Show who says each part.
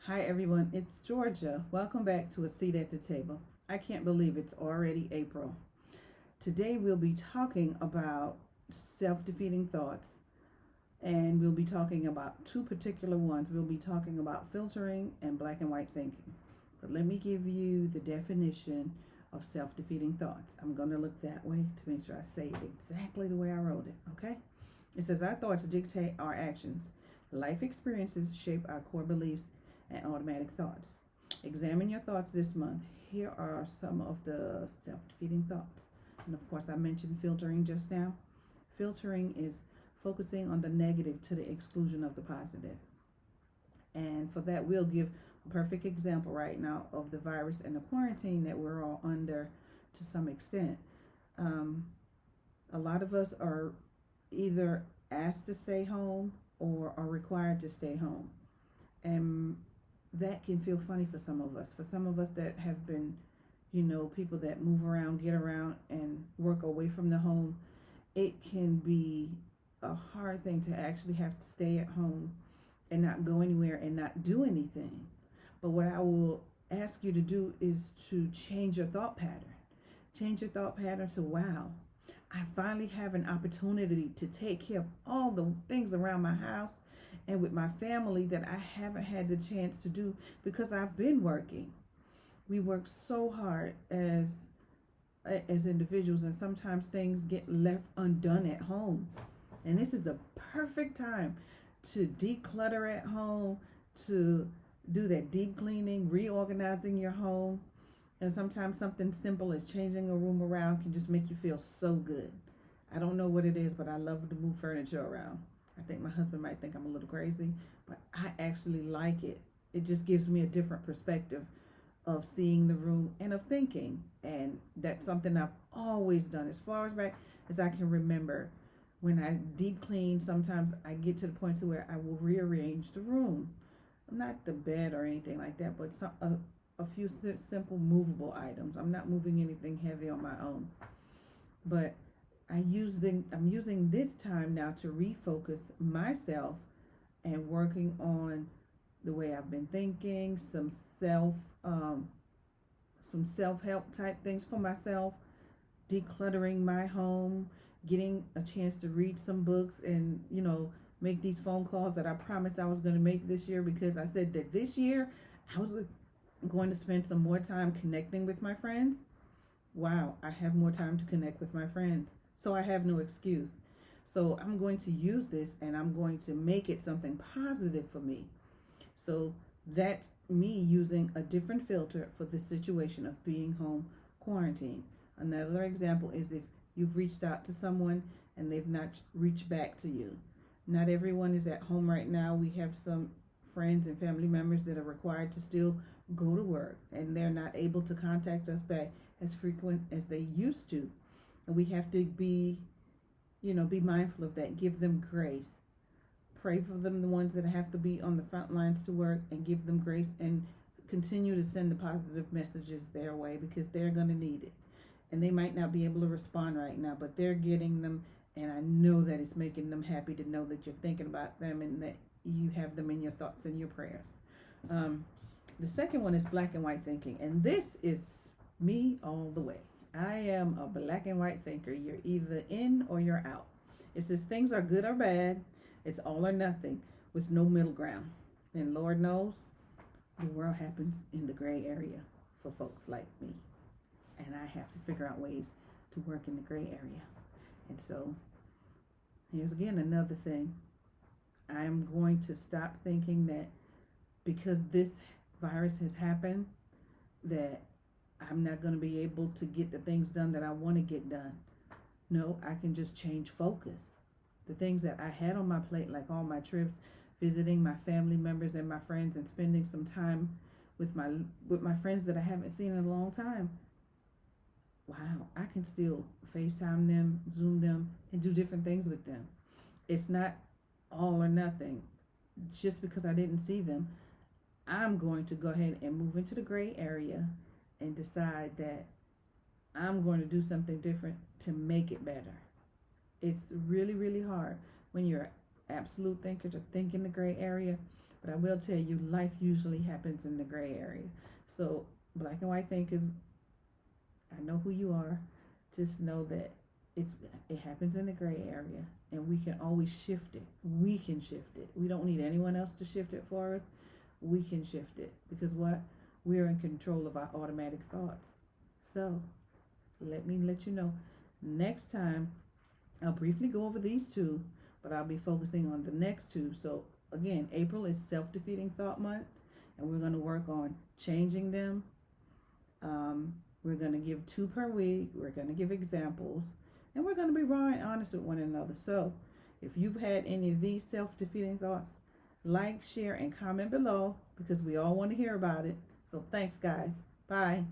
Speaker 1: Hi everyone, it's Georgia. Welcome back to A Seat at the Table. I can't believe it's already April. Today we'll be talking about self defeating thoughts, and we'll be talking about two particular ones. We'll be talking about filtering and black and white thinking. But let me give you the definition of self defeating thoughts. I'm going to look that way to make sure I say it exactly the way I wrote it, okay? It says, our thoughts dictate our actions. Life experiences shape our core beliefs and automatic thoughts. Examine your thoughts this month. Here are some of the self defeating thoughts. And of course, I mentioned filtering just now. Filtering is focusing on the negative to the exclusion of the positive. And for that, we'll give a perfect example right now of the virus and the quarantine that we're all under to some extent. A lot of us are either asked to stay home or are required to stay home. And that can feel funny for some of us. For some of us that have been, people that move around, get around, and work away from the home, it can be a hard thing to actually have to stay at home and not go anywhere and not do anything. But what I will ask you to do is to change your thought pattern. Change your thought pattern to, wow, I finally have an opportunity to take care of all the things around my house and with my family that I haven't had the chance to do because I've been working. We work so hard as individuals, and sometimes things get left undone at home. And this is a perfect time to declutter at home, to do that deep cleaning, reorganizing your home. And sometimes something simple as changing a room around can just make you feel so good. I don't know what it is, but I love to move furniture around. I think my husband might think I'm a little crazy, but I actually like it. It just gives me a different perspective of seeing the room and of thinking. And that's something I've always done as far as back as I can remember. When I deep clean, sometimes I get to the point to where I will rearrange the room. Not the bed or anything like that, but a few simple movable items. I'm not moving anything heavy on my own. But I'm using this time now to refocus myself and working on the way I've been thinking, some self help type things for myself, decluttering my home, getting a chance to read some books, and make these phone calls that I promised I was going to make this year, because I said that this year I was going to spend some more time connecting with my friends. Wow, I have more time to connect with my friends. So I have no excuse. So I'm going to use this and I'm going to make it something positive for me. So that's me using a different filter for the situation of being home quarantined. Another example is if you've reached out to someone and they've not reached back to you. Not everyone is at home right now. We have some friends and family members that are required to still go to work, and they're not able to contact us back as frequent as they used to. And we have to be mindful of that. Give them grace. Pray for them, the ones that have to be on the front lines to work, and give them grace and continue to send the positive messages their way, because they're going to need it. And they might not be able to respond right now, but they're getting them. And I know that it's making them happy to know that you're thinking about them and that you have them in your thoughts and your prayers. The second one is black and white thinking. And this is me all the way. I am a black and white thinker. You're either in or you're out. It says things are good or bad. It's all or nothing with no middle ground. And Lord knows the world happens in the gray area for folks like me. And I have to figure out ways to work in the gray area. And so here's again another thing. I'm going to stop thinking that because this virus has happened, that I'm not going to be able to get the things done that I want to get done. No, I can just change focus. The things that I had on my plate, like all my trips, visiting my family members and my friends, and spending some time with my friends that I haven't seen in a long time. Wow, I can still FaceTime them, Zoom them, and do different things with them. It's not all or nothing. Just because I didn't see them, I'm going to go ahead and move into the gray area and decide that I'm going to do something different to make it better. It's really, really hard when you're an absolute thinker to think in the gray area, But I will tell you, life usually happens in the gray area. So, black and white think is, I know who you are. Just know that it happens in the gray area, and we can always shift it. We can shift it. We don't need anyone else to shift it for us. We can shift it because what? We're in control of our automatic thoughts. So, let me let you know. Next time, I'll briefly go over these two, but I'll be focusing on the next two. So, again, April is self-defeating thought month, and we're going to work on changing them. We're going to give 2 per week. We're going to give examples, and we're going to be raw and honest with one another. So, if you've had any of these self-defeating thoughts, like, share, and comment below because we all want to hear about it. So, thanks, guys. Bye.